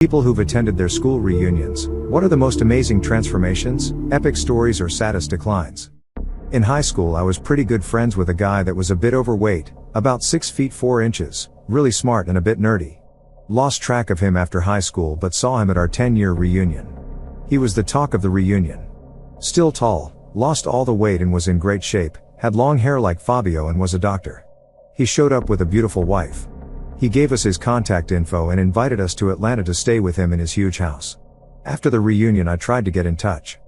People who've attended their school reunions, what are the most amazing transformations, epic stories or saddest declines? In high school I was pretty good friends with a guy that was a bit overweight, about 6 feet 4 inches, really smart and a bit nerdy. Lost track of him after high school but saw him at our 10-year reunion. He was the talk of the reunion. Still tall, lost all the weight and was in great shape, had long hair like Fabio and was a doctor. He showed up with a beautiful wife. He gave us his contact info and invited us to Atlanta to stay with him in his huge house. After the reunion I tried to get in touch.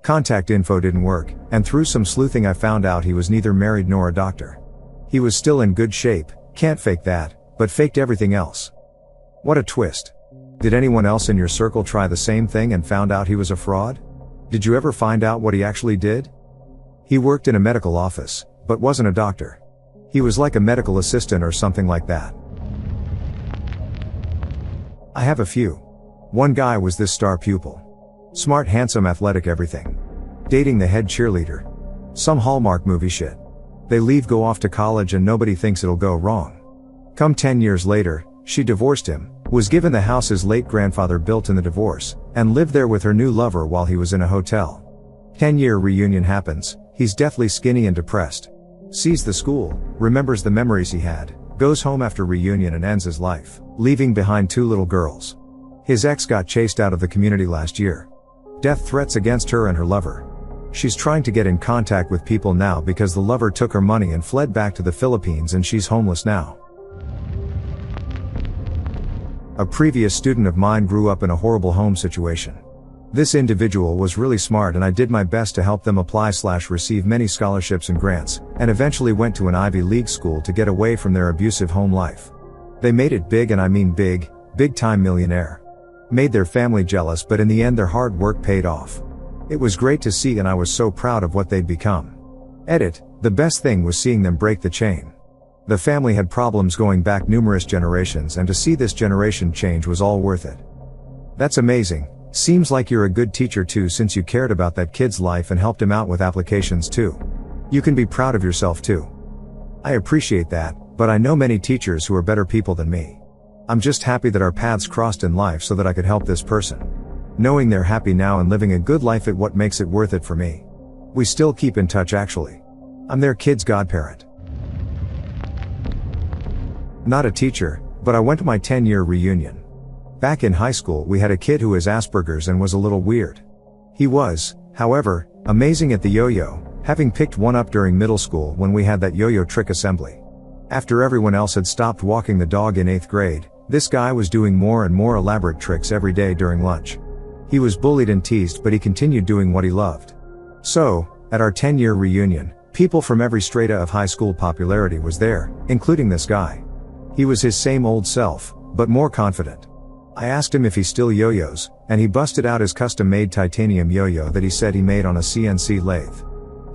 Contact info didn't work, and through some sleuthing I found out he was neither married nor a doctor. He was still in good shape, can't fake that, but faked everything else. What a twist. Did anyone else in your circle try the same thing and found out he was a fraud? Did you ever find out what he actually did? He worked in a medical office, but wasn't a doctor. He was like a medical assistant or something like that. I have a few. One guy was this star pupil. Smart, handsome, athletic, everything. Dating the head cheerleader. Some Hallmark movie shit. They leave, go off to college and nobody thinks it'll go wrong. Come 10 years later, she divorced him, was given the house his late grandfather built in the divorce, and lived there with her new lover while he was in a hotel. 10-year reunion happens, he's deathly skinny and depressed. Sees the school, remembers the memories he had, goes home after reunion and ends his life, leaving behind 2 little girls. His ex got chased out of the community last year. Death threats against her and her lover. She's trying to get in contact with people now because the lover took her money and fled back to the Philippines and she's homeless now. A previous student of mine grew up in a horrible home situation. This individual was really smart and I did my best to help them apply/receive many scholarships and grants, and eventually went to an Ivy League school to get away from their abusive home life. They made it big, and I mean big, big time millionaire. Made their family jealous, but in the end their hard work paid off. It was great to see and I was so proud of what they'd become. Edit, the best thing was seeing them break the chain. The family had problems going back numerous generations, and to see this generation change was all worth it. That's amazing. Seems like you're a good teacher too, since you cared about that kid's life and helped him out with applications too. You can be proud of yourself too. I appreciate that, but I know many teachers who are better people than me. I'm just happy that our paths crossed in life so that I could help this person. Knowing they're happy now and living a good life is what makes it worth it for me. We still keep in touch actually. I'm their kid's godparent. Not a teacher, but I went to my 10-year reunion. Back in high school we had a kid who has Asperger's and was a little weird. He was, however, amazing at the yo-yo, having picked one up during middle school when we had that yo-yo trick assembly. After everyone else had stopped walking the dog in 8th grade, this guy was doing more and more elaborate tricks every day during lunch. He was bullied and teased, but he continued doing what he loved. So, at our 10-year reunion, people from every strata of high school popularity was there, including this guy. He was his same old self, but more confident. I asked him if he still yo-yos, and he busted out his custom-made titanium yo-yo that he said he made on a CNC lathe.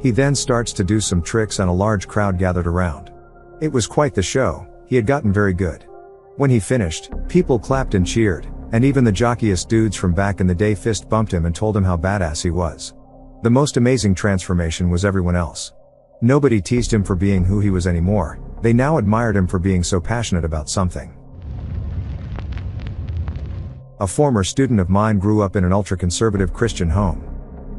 He then starts to do some tricks and a large crowd gathered around. It was quite the show. He had gotten very good. When he finished, people clapped and cheered, and even the jockiest dudes from back in the day fist bumped him and told him how badass he was. The most amazing transformation was everyone else. Nobody teased him for being who he was anymore. They now admired him for being so passionate about something. A former student of mine grew up in an ultra-conservative Christian home.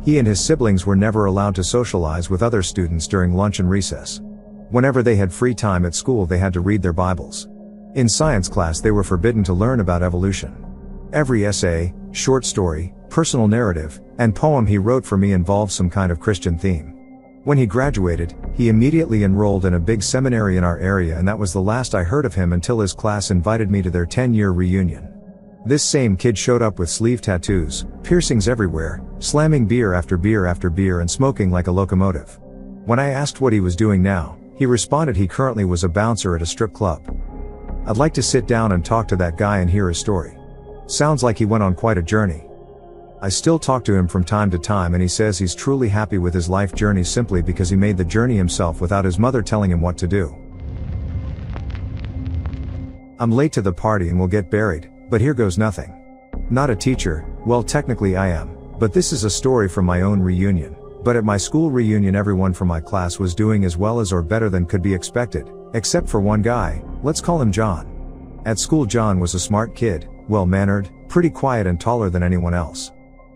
He and his siblings were never allowed to socialize with other students during lunch and recess. Whenever they had free time at school they had to read their Bibles. In science class they were forbidden to learn about evolution. Every essay, short story, personal narrative, and poem he wrote for me involved some kind of Christian theme. When he graduated, he immediately enrolled in a big seminary in our area, and that was the last I heard of him until his class invited me to their 10-year reunion. This same kid showed up with sleeve tattoos, piercings everywhere, slamming beer after beer after beer and smoking like a locomotive. When I asked what he was doing now, he responded he currently was a bouncer at a strip club. I'd like to sit down and talk to that guy and hear his story. Sounds like he went on quite a journey. I still talk to him from time to time and he says he's truly happy with his life journey simply because he made the journey himself without his mother telling him what to do. I'm late to the party and will get buried, but here goes nothing. Not a teacher, well technically I am, but this is a story from my own reunion. But at my school reunion everyone from my class was doing as well as or better than could be expected, except for one guy, let's call him John. At school John was a smart kid, well-mannered, pretty quiet and taller than anyone else.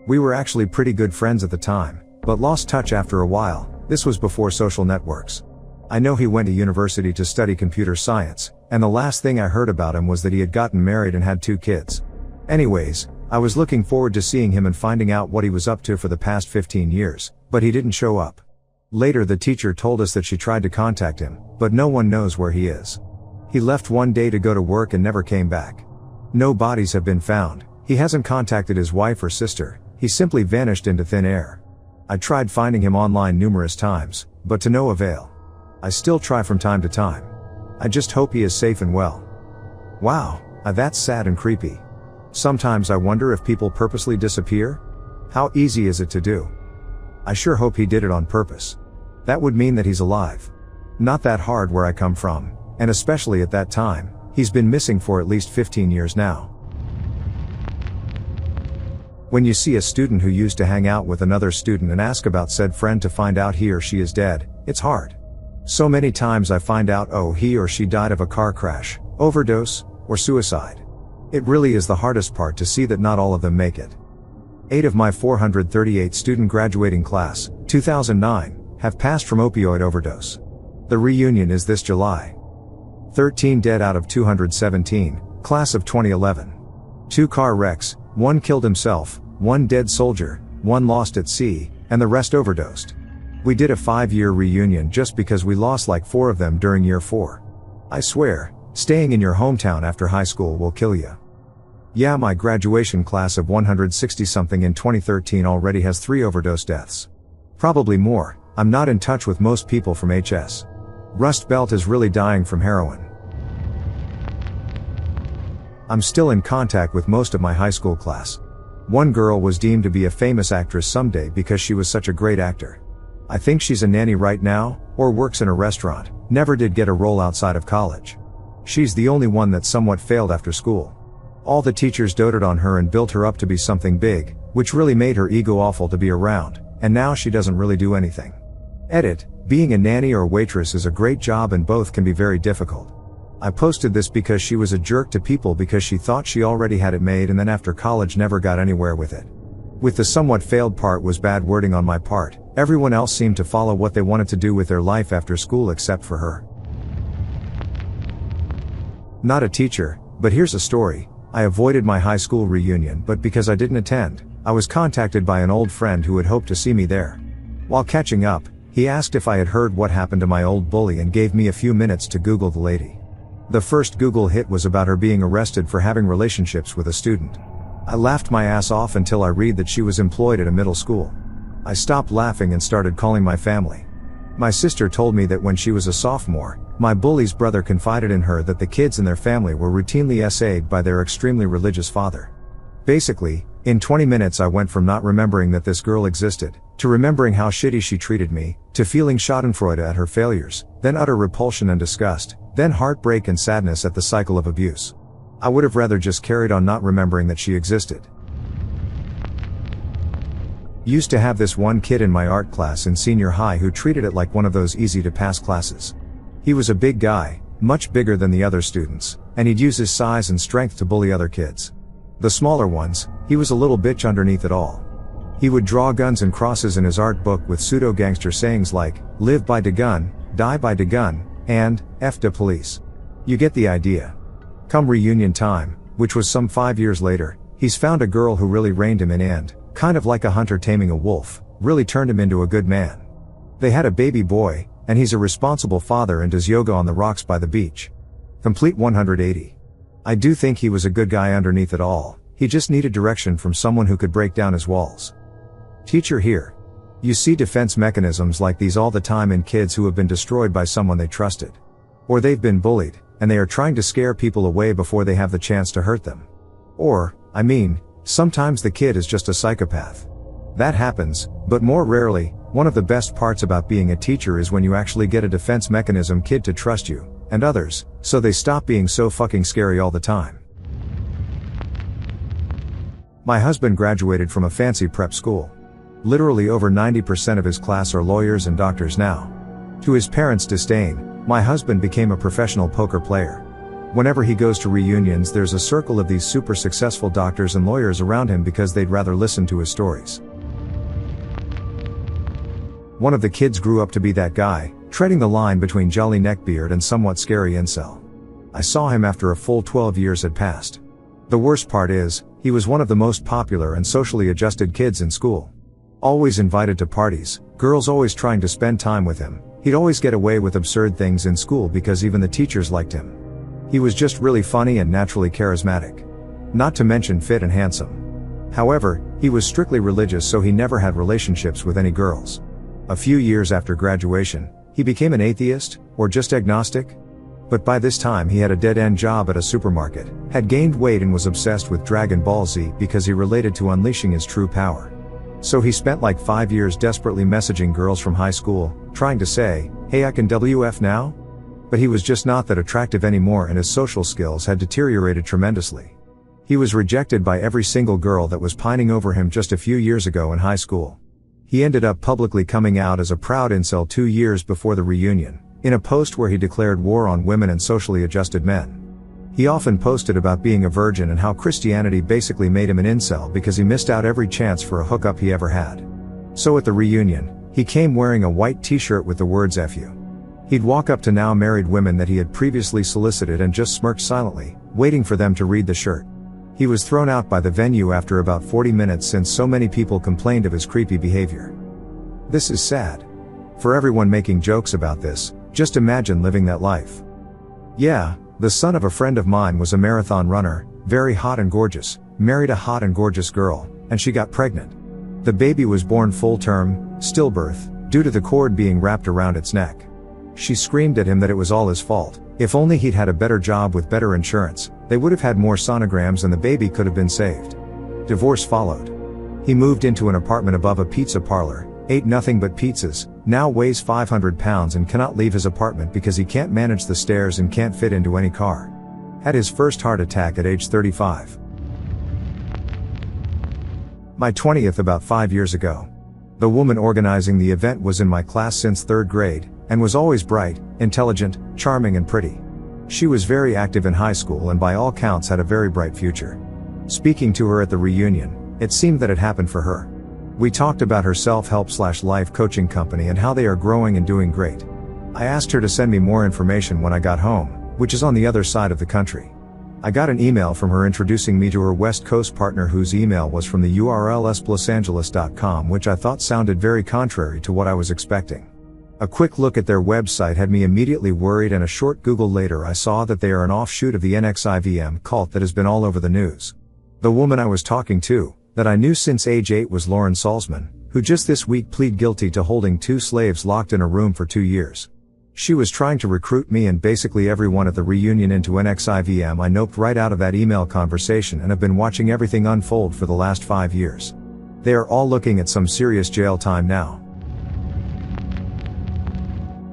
We were actually pretty good friends at the time, but lost touch after a while. This was before social networks. I know he went to university to study computer science, and the last thing I heard about him was that he had gotten married and had 2 kids. Anyways, I was looking forward to seeing him and finding out what he was up to for the past 15 years, but he didn't show up. Later the teacher told us that she tried to contact him, but no one knows where he is. He left one day to go to work and never came back. No bodies have been found, he hasn't contacted his wife or sister, he simply vanished into thin air. I tried finding him online numerous times, but to no avail. I still try from time to time. I just hope he is safe and well. Wow, that's sad and creepy. Sometimes I wonder if people purposely disappear? How easy is it to do? I sure hope he did it on purpose. That would mean that he's alive. Not that hard where I come from, and especially at that time, he's been missing for at least 15 years now. When you see a student who used to hang out with another student and ask about said friend to find out he or she is dead, it's hard. So many times I find out he or she died of a car crash, overdose, or suicide. It really is the hardest part to see that not all of them make it. 8 of my 438 student graduating class, 2009, have passed from opioid overdose. The reunion is this July. 13 dead out of 217, class of 2011. 2 car wrecks, 1 killed himself, 1 dead soldier, 1 lost at sea, and the rest overdosed. We did a 5-year reunion just because we lost like 4 of them during year 4. I swear, staying in your hometown after high school will kill you. Yeah, my graduation class of 160-something in 2013 already has 3 overdose deaths. Probably more. I'm not in touch with most people from HS. Rust Belt is really dying from heroin. I'm still in contact with most of my high school class. One girl was deemed to be a famous actress someday because she was such a great actor. I think she's a nanny right now, or works in a restaurant, never did get a role outside of college. She's the only one that somewhat failed after school. All the teachers doted on her and built her up to be something big, which really made her ego awful to be around, and now she doesn't really do anything. Edit, being a nanny or waitress is a great job and both can be very difficult. I posted this because she was a jerk to people because she thought she already had it made and then after college never got anywhere with it. With the somewhat failed part was bad wording on my part, everyone else seemed to follow what they wanted to do with their life after school except for her. Not a teacher, but here's a story. I avoided my high school reunion but because I didn't attend, I was contacted by an old friend who had hoped to see me there. While catching up, he asked if I had heard what happened to my old bully and gave me a few minutes to Google the lady. The first Google hit was about her being arrested for having relationships with a student. I laughed my ass off until I read that she was employed at a middle school. I stopped laughing and started calling my family. My sister told me that when she was a sophomore, my bully's brother confided in her that the kids in their family were routinely SA'd by their extremely religious father. Basically, in 20 minutes I went from not remembering that this girl existed, to remembering how shitty she treated me, to feeling schadenfreude at her failures, then utter repulsion and disgust, then heartbreak and sadness at the cycle of abuse. I would have rather just carried on not remembering that she existed. Used to have this one kid in my art class in senior high who treated it like one of those easy to pass classes. He was a big guy, much bigger than the other students, and he'd use his size and strength to bully other kids. The smaller ones, he was a little bitch underneath it all. He would draw guns and crosses in his art book with pseudo-gangster sayings like, live by de gun, die by de gun, and, F de police. You get the idea. Come reunion time, which was some 5 years later, he's found a girl who really reined him in and, kind of like a hunter taming a wolf, really turned him into a good man. They had a baby boy, and he's a responsible father and does yoga on the rocks by the beach. Complete 180. I do think he was a good guy underneath it all, he just needed direction from someone who could break down his walls. Teacher here. You see defense mechanisms like these all the time in kids who have been destroyed by someone they trusted. Or they've been bullied, and they are trying to scare people away before they have the chance to hurt them. Or, sometimes the kid is just a psychopath. That happens, but more rarely, one of the best parts about being a teacher is when you actually get a defense mechanism kid to trust you, and others, so they stop being so fucking scary all the time. My husband graduated from a fancy prep school. Literally over 90% of his class are lawyers and doctors now. To his parents' disdain, my husband became a professional poker player. Whenever he goes to reunions, there's a circle of these super successful doctors and lawyers around him because they'd rather listen to his stories. One of the kids grew up to be that guy, treading the line between jolly neckbeard and somewhat scary incel. I saw him after a full 12 years had passed. The worst part is, he was one of the most popular and socially adjusted kids in school. Always invited to parties, girls always trying to spend time with him. He'd always get away with absurd things in school because even the teachers liked him. He was just really funny and naturally charismatic. Not to mention fit and handsome. However, he was strictly religious, so he never had relationships with any girls. A few years after graduation, he became an atheist, or just agnostic. But by this time he had a dead-end job at a supermarket, had gained weight and was obsessed with Dragon Ball Z because he related to unleashing his true power. So he spent like 5 years desperately messaging girls from high school, trying to say, "Hey, I can WF now?" But he was just not that attractive anymore and his social skills had deteriorated tremendously. He was rejected by every single girl that was pining over him just a few years ago in high school. He ended up publicly coming out as a proud incel 2 years before the reunion, in a post where he declared war on women and socially adjusted men. He often posted about being a virgin and how Christianity basically made him an incel because he missed out every chance for a hookup he ever had. So at the reunion, he came wearing a white t-shirt with the words "F you." He'd walk up to now married women that he had previously solicited and just smirk silently, waiting for them to read the shirt. He was thrown out by the venue after about 40 minutes since so many people complained of his creepy behavior. This is sad. For everyone making jokes about this, just imagine living that life. Yeah, the son of a friend of mine was a marathon runner, very hot and gorgeous, married a hot and gorgeous girl, and she got pregnant. The baby was born full-term, stillbirth, due to the cord being wrapped around its neck. She screamed at him that it was all his fault. If only he'd had a better job with better insurance, they would have had more sonograms and the baby could have been saved. Divorce followed. He moved into an apartment above a pizza parlor, ate nothing but pizzas, now weighs 500 pounds and cannot leave his apartment because he can't manage the stairs and can't fit into any car. Had his first heart attack at age 35. My 20th about 5 years ago. The woman organizing the event was in my class since 3rd grade, and was always bright, intelligent, charming and pretty. She was very active in high school and by all counts had a very bright future. Speaking to her at the reunion, it seemed that it happened for her. We talked about her self-help/life coaching company and how they are growing and doing great. I asked her to send me more information when I got home, which is on the other side of the country. I got an email from her introducing me to her West Coast partner whose email was from the URL losangeles.com, which I thought sounded very contrary to what I was expecting. A quick look at their website had me immediately worried, and a short Google later I saw that they are an offshoot of the NXIVM cult that has been all over the news. The woman I was talking to, that I knew since age 8, was Lauren Salzman, who just this week pleaded guilty to holding 2 slaves locked in a room for 2 years. She was trying to recruit me and basically everyone at the reunion into NXIVM. I noped right out of that email conversation and have been watching everything unfold for the last 5 years. They are all looking at some serious jail time now.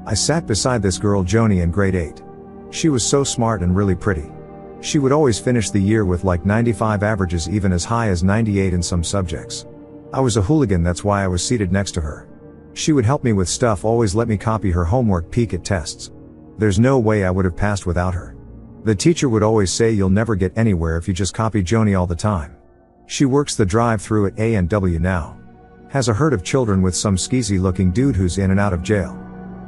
I sat beside this girl Joni in grade 8. She was so smart and really pretty. She would always finish the year with like 95 averages, even as high as 98 in some subjects. I was a hooligan, that's why I was seated next to her. She would help me with stuff, always let me copy her homework, peek at tests. There's no way I would have passed without her. The teacher would always say you'll never get anywhere if you just copy Joni all the time. She works the drive-thru at A&W now. Has a herd of children with some skeezy looking dude who's in and out of jail.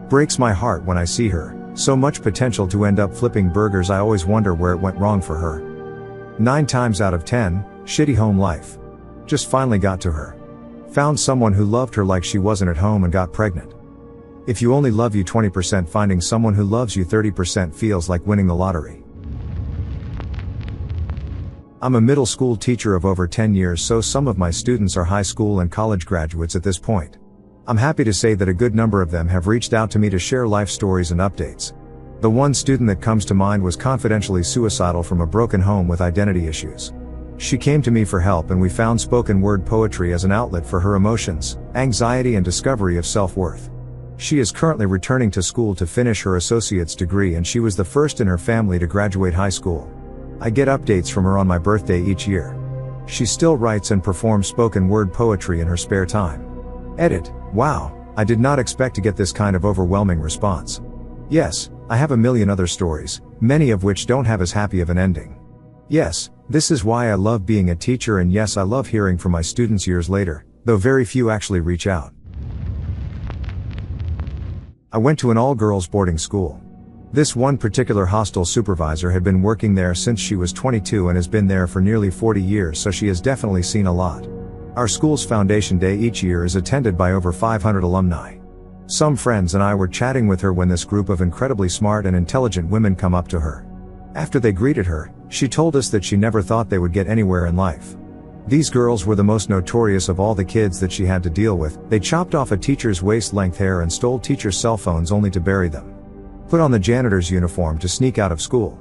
Breaks my heart when I see her. So much potential to end up flipping burgers. I always wonder where it went wrong for her. 9 times out of 10, shitty home life. Just finally got to her. Found someone who loved her like she wasn't at home and got pregnant. If you only love you 20%, finding someone who loves you 30% feels like winning the lottery. I'm a middle school teacher of over 10 years, so some of my students are high school and college graduates at this point. I'm happy to say that a good number of them have reached out to me to share life stories and updates. The one student that comes to mind was confidentially suicidal from a broken home with identity issues. She came to me for help and we found spoken word poetry as an outlet for her emotions, anxiety and discovery of self-worth. She is currently returning to school to finish her associate's degree, and she was the first in her family to graduate high school. I get updates from her on my birthday each year. She still writes and performs spoken word poetry in her spare time. Edit. Wow, I did not expect to get this kind of overwhelming response. Yes, I have a million other stories, many of which don't have as happy of an ending. Yes, this is why I love being a teacher, and yes, I love hearing from my students years later, though very few actually reach out. I went to an all-girls boarding school. This one particular hostel supervisor had been working there since she was 22 and has been there for nearly 40 years, so she has definitely seen a lot. Our school's foundation day each year is attended by over 500 alumni. Some friends and I were chatting with her when this group of incredibly smart and intelligent women come up to her. After they greeted her, she told us that she never thought they would get anywhere in life. These girls were the most notorious of all the kids that she had to deal with. They chopped off a teacher's waist-length hair and stole teachers' cell phones only to bury them. Put on the janitor's uniform to sneak out of school.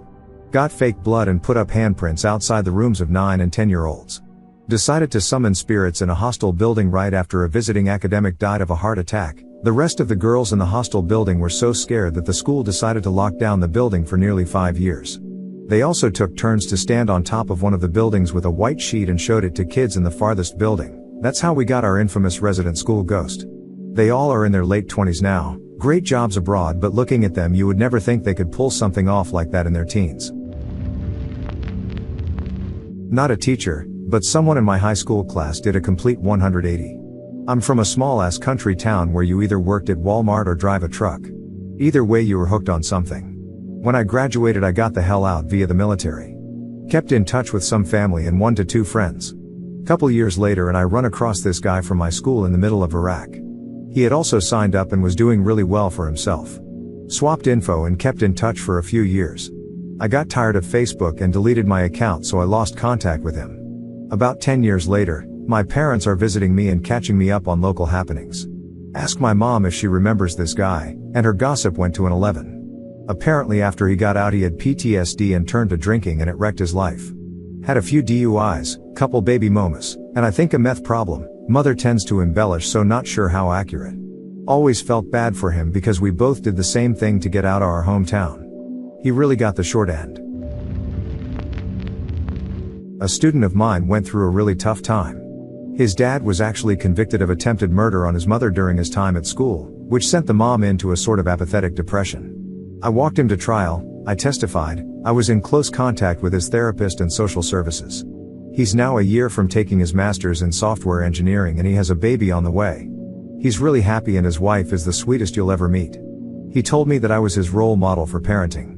Got fake blood and put up handprints outside the rooms of 9 and 10-year-olds. Decided to summon spirits in a hostel building right after a visiting academic died of a heart attack. The rest of the girls in the hostel building were so scared that the school decided to lock down the building for nearly 5 years. They also took turns to stand on top of one of the buildings with a white sheet and showed it to kids in the farthest building. That's how we got our infamous resident school ghost. They all are in their late 20s now, great jobs abroad, but looking at them you would never think they could pull something off like that in their teens. Not a teacher, but someone in my high school class did a complete 180. I'm from a small-ass country town where you either worked at Walmart or drive a truck. Either way you were hooked on something. When I graduated I got the hell out via the military. Kept in touch with some family and 1 to 2 friends. Couple years later and I run across this guy from my school in the middle of Iraq. He had also signed up and was doing really well for himself. Swapped info and kept in touch for a few years. I got tired of Facebook and deleted my account, so I lost contact with him. About 10 years later, my parents are visiting me and catching me up on local happenings. Ask my mom if she remembers this guy, and her gossip went to an 11. Apparently after he got out he had PTSD and turned to drinking, and it wrecked his life. Had a few DUIs, couple baby mamas, and I think a meth problem. Mother tends to embellish, so not sure how accurate. Always felt bad for him because we both did the same thing to get out of our hometown. He really got the short end. A student of mine went through a really tough time. His dad was actually convicted of attempted murder on his mother during his time at school, which sent the mom into a sort of apathetic depression. I walked him to trial, I testified, I was in close contact with his therapist and social services. He's now a year from taking his master's in software engineering and he has a baby on the way. He's really happy and his wife is the sweetest you'll ever meet. He told me that I was his role model for parenting.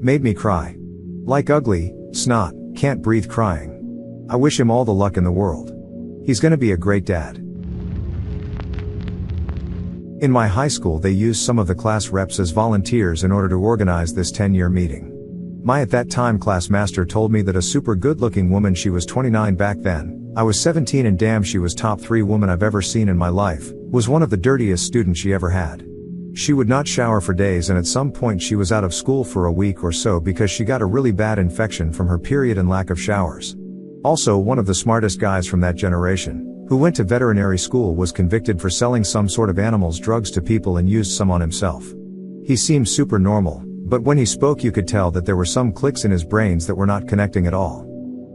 Made me cry. Like ugly, snot, can't breathe crying. I wish him all the luck in the world. He's gonna be a great dad. In my high school they used some of the class reps as volunteers in order to organize this 10-year meeting. My at that time class master told me that a super good looking woman, she was 29 back then, I was 17 and damn she was top 3 woman I've ever seen in my life, was one of the dirtiest students she ever had. She would not shower for days and at some point she was out of school for a week or so because she got a really bad infection from her period and lack of showers. Also one of the smartest guys from that generation, who went to veterinary school, was convicted for selling some sort of animals drugs to people and used some on himself. He seemed super normal, but when he spoke you could tell that there were some clicks in his brains that were not connecting at all.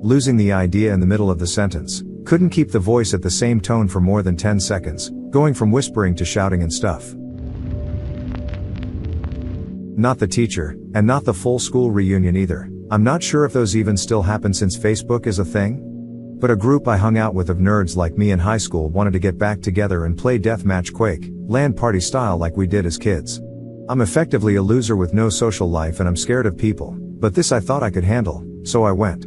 Losing the idea in the middle of the sentence, couldn't keep the voice at the same tone for more than 10 seconds, going from whispering to shouting and stuff. Not the teacher, and not the full school reunion either. I'm not sure if those even still happen since Facebook is a thing. But a group I hung out with of nerds like me in high school wanted to get back together and play Deathmatch Quake, LAN party style like we did as kids. I'm effectively a loser with no social life and I'm scared of people, but this I thought I could handle, so I went.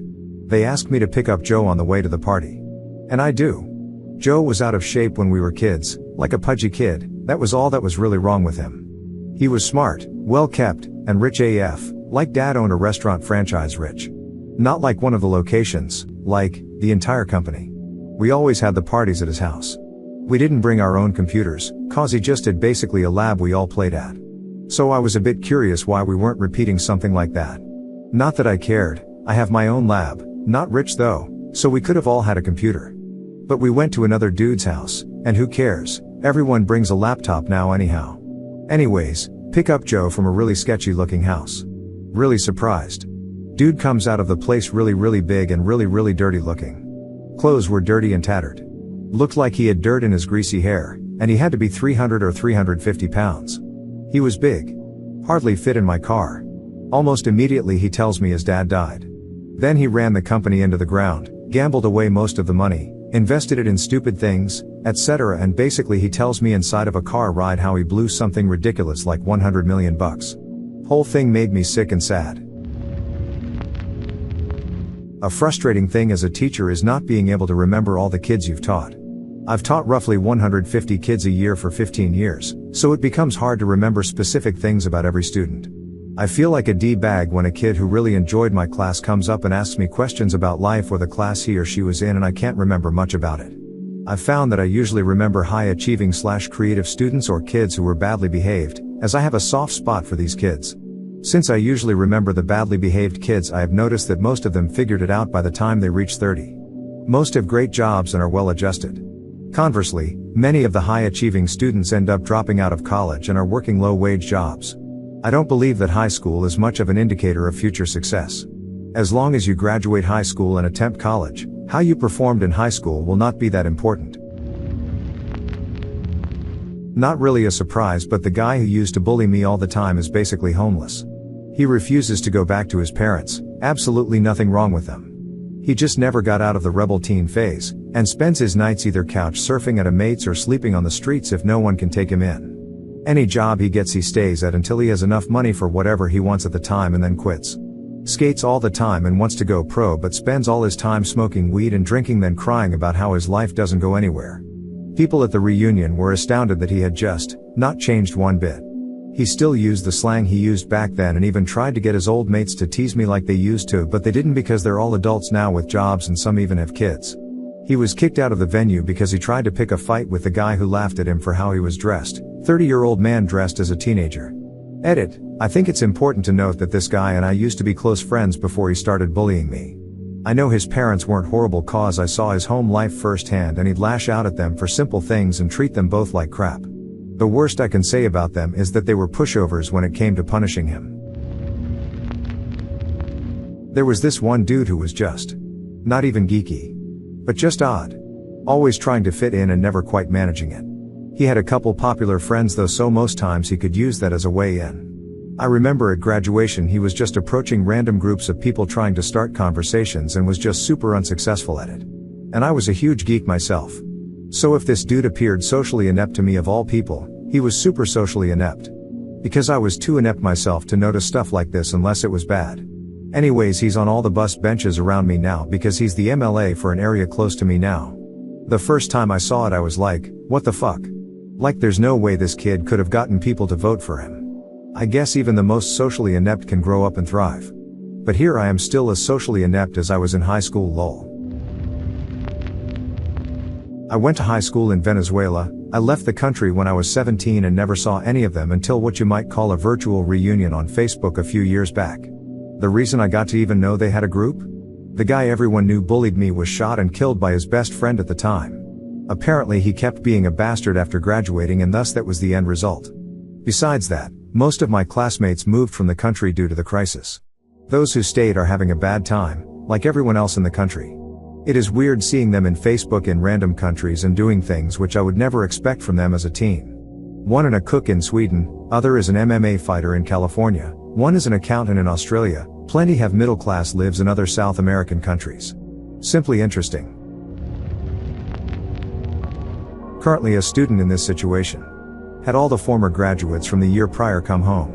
They asked me to pick up Joe on the way to the party. And I do. Joe was out of shape when we were kids, like a pudgy kid, that was all that was really wrong with him. He was smart, well kept, and rich AF, like dad owned a restaurant franchise rich. Not like one of the locations, like, the entire company. We always had the parties at his house. We didn't bring our own computers, cause he just had basically a lab we all played at. So I was a bit curious why we weren't repeating something like that. Not that I cared, I have my own lab, not rich though, so we could have all had a computer. But we went to another dude's house, and who cares, everyone brings a laptop now anyhow. Anyways, pick up Joe from a really sketchy looking house. Really surprised. Dude comes out of the place really big and really dirty looking. Clothes were dirty and tattered. Looked like he had dirt in his greasy hair, and he had to be 300 or 350 pounds. He was big. Hardly fit in my car. Almost immediately he tells me his dad died. Then he ran the company into the ground, gambled away most of the money, invested it in stupid things, etc. And basically he tells me inside of a car ride how he blew something ridiculous like $100 million. Whole thing made me sick and sad. A frustrating thing as a teacher is not being able to remember all the kids you've taught. I've taught roughly 150 kids a year for 15 years, so it becomes hard to remember specific things about every student. I feel like a D-bag when a kid who really enjoyed my class comes up and asks me questions about life or the class he or she was in and I can't remember much about it. I've found that I usually remember high-achieving/creative students or kids who were badly behaved, as I have a soft spot for these kids. Since I usually remember the badly behaved kids, I have noticed that most of them figured it out by the time they reach 30. Most have great jobs and are well adjusted. Conversely, many of the high-achieving students end up dropping out of college and are working low-wage jobs. I don't believe that high school is much of an indicator of future success. As long as you graduate high school and attempt college, how you performed in high school will not be that important. Not really a surprise, but the guy who used to bully me all the time is basically homeless. He refuses to go back to his parents, absolutely nothing wrong with them. He just never got out of the rebel teen phase, and spends his nights either couch surfing at a mate's or sleeping on the streets if no one can take him in. Any job he gets he stays at until he has enough money for whatever he wants at the time and then quits. Skates all the time and wants to go pro but spends all his time smoking weed and drinking, then crying about how his life doesn't go anywhere. People at the reunion were astounded that he had just not changed one bit. He still used the slang he used back then and even tried to get his old mates to tease me like they used to, but they didn't because they're all adults now with jobs and some even have kids. He was kicked out of the venue because he tried to pick a fight with the guy who laughed at him for how he was dressed. 30-year-old man dressed as a teenager. Edit. I think it's important to note that this guy and I used to be close friends before he started bullying me. I know his parents weren't horrible cause I saw his home life firsthand, and he'd lash out at them for simple things and treat them both like crap. The worst I can say about them is that they were pushovers when it came to punishing him. There was this one dude who was just not even geeky, but just odd. Always trying to fit in and never quite managing it. He had a couple popular friends though, so most times he could use that as a way in. I remember at graduation he was just approaching random groups of people trying to start conversations and was just super unsuccessful at it. And I was a huge geek myself. So if this dude appeared socially inept to me of all people, he was super socially inept. Because I was too inept myself to notice stuff like this unless it was bad. Anyways, he's on all the bus benches around me now because he's the MLA for an area close to me now. The first time I saw it I was like, what the fuck? Like there's no way this kid could have gotten people to vote for him. I guess even the most socially inept can grow up and thrive. But here I am still as socially inept as I was in high school, lol. I went to high school in Venezuela. I left the country when I was 17 and never saw any of them until what you might call a virtual reunion on Facebook a few years back. The reason I got to even know they had a group? The guy everyone knew bullied me was shot and killed by his best friend at the time. Apparently he kept being a bastard after graduating, and thus that was the end result. Besides that, most of my classmates moved from the country due to the crisis. Those who stayed are having a bad time, like everyone else in the country. It is weird seeing them in Facebook in random countries and doing things which I would never expect from them as a teen. One is a cook in Sweden, other is an MMA fighter in California, one is an accountant in Australia, plenty have middle class lives in other South American countries. Simply interesting. Currently a student in this situation. Had all the former graduates from the year prior come home.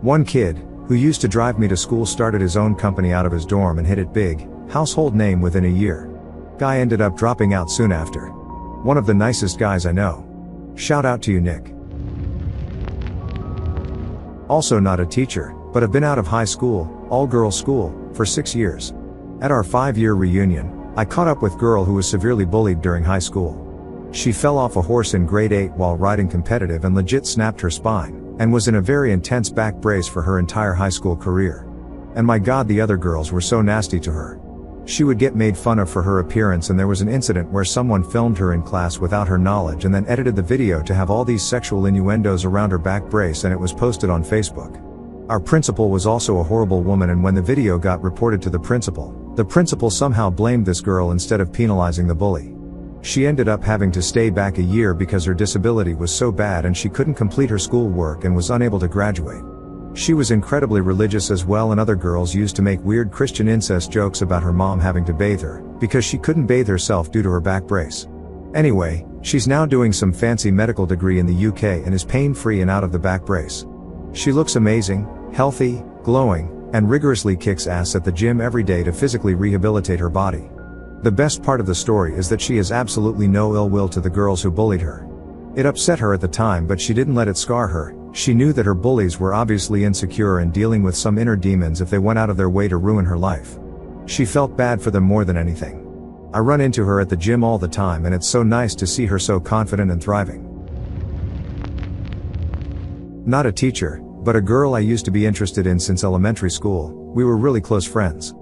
One kid, who used to drive me to school, started his own company out of his dorm and hit it big, household name within a year. Guy ended up dropping out soon after. One of the nicest guys I know. Shout out to you, Nick. Also not a teacher, but have been out of high school, all-girls school, for 6 years. At our 5-year reunion, I caught up with girl who was severely bullied during high school. She fell off a horse in grade 8 while riding competitive and legit snapped her spine, and was in a very intense back brace for her entire high school career. And my god, the other girls were so nasty to her. She would get made fun of for her appearance, and there was an incident where someone filmed her in class without her knowledge and then edited the video to have all these sexual innuendos around her back brace, and it was posted on Facebook. Our principal was also a horrible woman, and when the video got reported to the principal somehow blamed this girl instead of penalizing the bully. She ended up having to stay back a year because her disability was so bad and she couldn't complete her school work and was unable to graduate. She was incredibly religious as well, and other girls used to make weird Christian incest jokes about her mom having to bathe her, because she couldn't bathe herself due to her back brace. Anyway, she's now doing some fancy medical degree in the UK and is pain-free and out of the back brace. She looks amazing, healthy, glowing, and rigorously kicks ass at the gym every day to physically rehabilitate her body. The best part of the story is that she has absolutely no ill will to the girls who bullied her. It upset her at the time, but she didn't let it scar her. She knew that her bullies were obviously insecure and dealing with some inner demons if they went out of their way to ruin her life. She felt bad for them more than anything. I run into her at the gym all the time, and it's so nice to see her so confident and thriving. Not a teacher, but a girl I used to be interested in since elementary school. We were really close friends.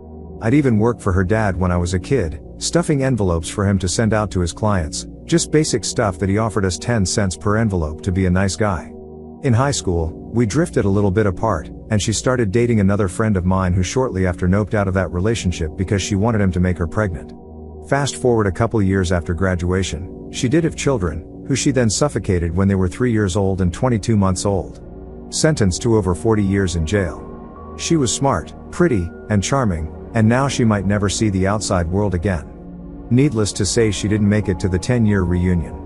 I'd even worked for her dad when I was a kid, stuffing envelopes for him to send out to his clients, just basic stuff that he offered us 10 cents per envelope to be a nice guy. In high school, we drifted a little bit apart, and she started dating another friend of mine who shortly after noped out of that relationship because she wanted him to make her pregnant. Fast forward a couple years after graduation, she did have children, who she then suffocated when they were 3 years old and 22 months old. Sentenced to over 40 years in jail. She was smart, pretty, and charming, and now she might never see the outside world again. Needless to say, she didn't make it to the 10-year reunion.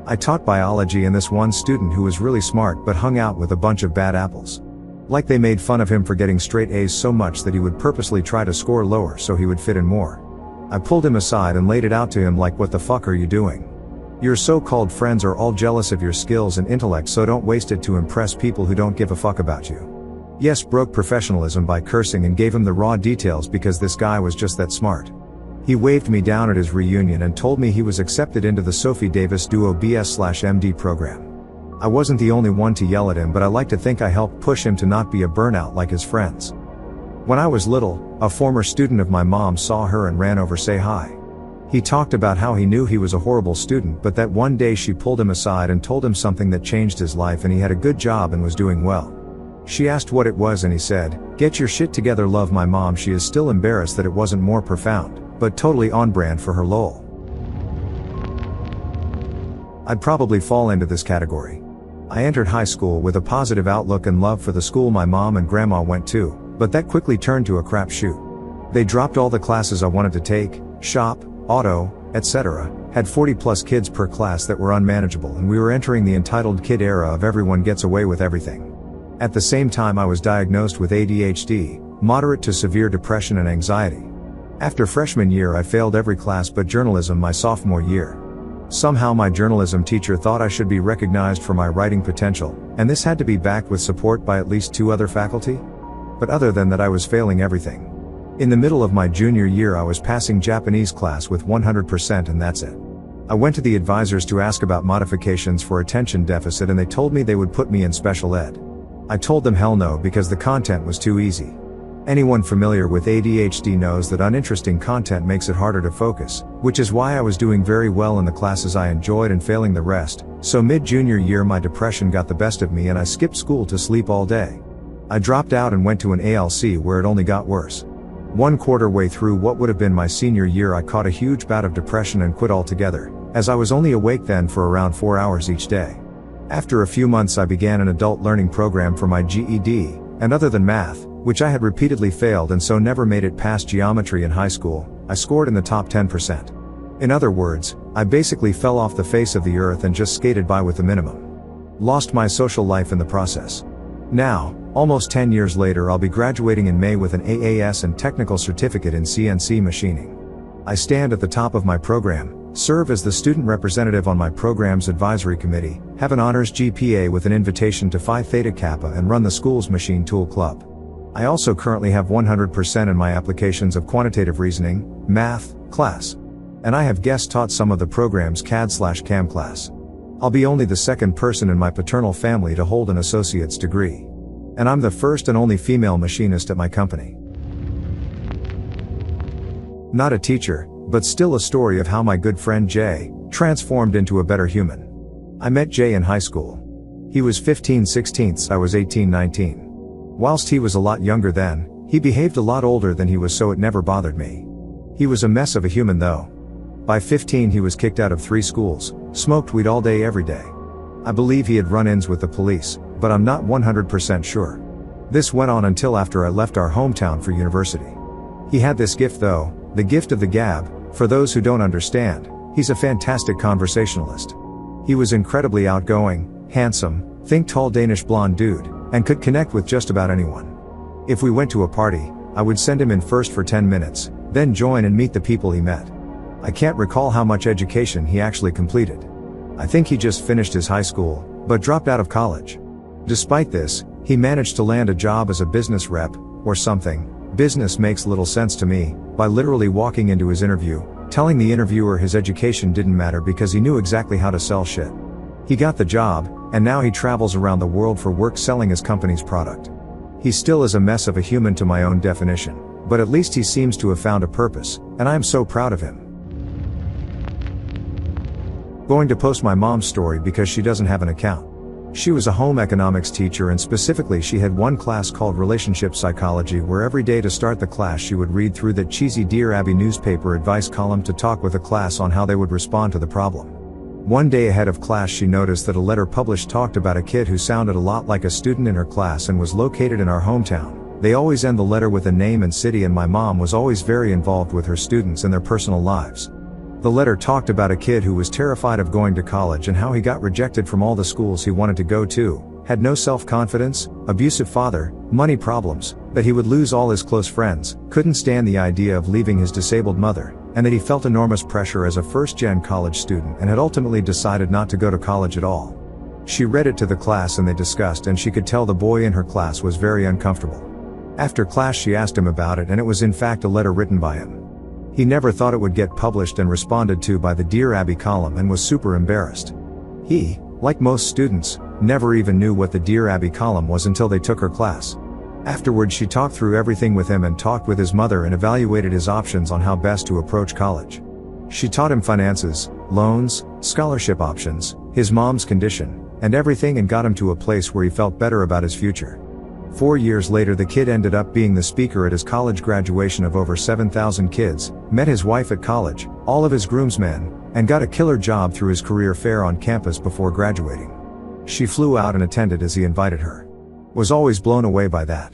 I taught biology, and this one student who was really smart but hung out with a bunch of bad apples. Like they made fun of him for getting straight A's so much that he would purposely try to score lower so he would fit in more. I pulled him aside and laid it out to him like, what the fuck are you doing? Your so-called friends are all jealous of your skills and intellect, so don't waste it to impress people who don't give a fuck about you. Yes, broke professionalism by cursing and gave him the raw details because this guy was just that smart. He waved me down at his reunion and told me he was accepted into the Sophie Davis Duo BS/MD program. I wasn't the only one to yell at him, but I like to think I helped push him to not be a burnout like his friends. When I was little, a former student of my mom saw her and ran over to say hi. He talked about how he knew he was a horrible student, but that one day she pulled him aside and told him something that changed his life, and he had a good job and was doing well. She asked what it was and he said, "Get your shit together, love my mom." She is still embarrassed that it wasn't more profound, but totally on brand for her, lol. I'd probably fall into this category. I entered high school with a positive outlook and love for the school my mom and grandma went to, but that quickly turned to a crapshoot. They dropped all the classes I wanted to take, shop, auto, etc., had 40 plus kids per class that were unmanageable, and we were entering the entitled kid era of everyone gets away with everything. At the same time, I was diagnosed with ADHD, moderate to severe depression and anxiety. After freshman year I failed every class but journalism my sophomore year. Somehow my journalism teacher thought I should be recognized for my writing potential, and this had to be backed with support by at least 2 other faculty. But other than that, I was failing everything. In the middle of my junior year I was passing Japanese class with 100%, and that's it. I went to the advisors to ask about modifications for attention deficit, and they told me they would put me in special ed. I told them hell no, because the content was too easy. Anyone familiar with ADHD knows that uninteresting content makes it harder to focus, which is why I was doing very well in the classes I enjoyed and failing the rest. So mid-junior year my depression got the best of me and I skipped school to sleep all day. I dropped out and went to an ALC where it only got worse. 1/4 way through what would have been my senior year I caught a huge bout of depression and quit altogether, as I was only awake then for around 4 hours each day. After a few months I began an adult learning program for my GED, and other than math, which I had repeatedly failed and so never made it past geometry in high school, I scored in the top 10%. In other words, I basically fell off the face of the earth and just skated by with the minimum. Lost my social life in the process. Now, almost 10 years later, I'll be graduating in May with an AAS and technical certificate in CNC machining. I stand at the top of my program, serve as the student representative on my program's advisory committee, have an honors GPA with an invitation to Phi Theta Kappa, and run the school's machine tool club. I also currently have 100% in my applications of quantitative reasoning, math, class. And I have guest taught some of the program's CAD/CAM class. I'll be only the second person in my paternal family to hold an associate's degree. And I'm the first and only female machinist at my company. Not a teacher, but still a story of how my good friend Jay transformed into a better human. I met Jay in high school. He was 15/16, I was 18/19. Whilst he was a lot younger then, he behaved a lot older than he was, so it never bothered me. He was a mess of a human though. By 15 he was kicked out of 3 schools, smoked weed all day every day. I believe he had run-ins with the police, but I'm not 100% sure. This went on until after I left our hometown for university. He had this gift though, the gift of the gab. For those who don't understand, he's a fantastic conversationalist. He was incredibly outgoing, handsome, think tall Danish blonde dude, and could connect with just about anyone. If we went to a party, I would send him in first for 10 minutes, then join and meet the people he met. I can't recall how much education he actually completed. I think he just finished his high school, but dropped out of college. Despite this, he managed to land a job as a business rep, or something. Business makes little sense to me, by literally walking into his interview, telling the interviewer his education didn't matter because he knew exactly how to sell shit. He got the job, and now he travels around the world for work selling his company's product. He still is a mess of a human to my own definition, but at least he seems to have found a purpose, and I am so proud of him. Going to post my mom's story because she doesn't have an account. She was a home economics teacher, and specifically she had one class called relationship psychology where every day to start the class she would read through that cheesy Dear Abby newspaper advice column to talk with the class on how they would respond to the problem. One day ahead of class she noticed that a letter published talked about a kid who sounded a lot like a student in her class and was located in our hometown. They always end the letter with a name and city, and my mom was always very involved with her students and their personal lives. The letter talked about a kid who was terrified of going to college and how he got rejected from all the schools he wanted to go to, had no self-confidence, abusive father, money problems, that he would lose all his close friends, couldn't stand the idea of leaving his disabled mother, and that he felt enormous pressure as a first-gen college student and had ultimately decided not to go to college at all. She read it to the class and they discussed, and she could tell the boy in her class was very uncomfortable. After class she asked him about it, and it was in fact a letter written by him. He never thought it would get published and responded to by the Dear Abby column and was super embarrassed. He, like most students, never even knew what the Dear Abby column was until they took her class. Afterwards she talked through everything with him and talked with his mother and evaluated his options on how best to approach college. She taught him finances, loans, scholarship options, his mom's condition, and everything, and got him to a place where he felt better about his future. 4 years later the kid ended up being the speaker at his college graduation of over 7,000 kids, met his wife at college, all of his groomsmen, and got a killer job through his career fair on campus before graduating. She flew out and attended as he invited her. Was always blown away by that.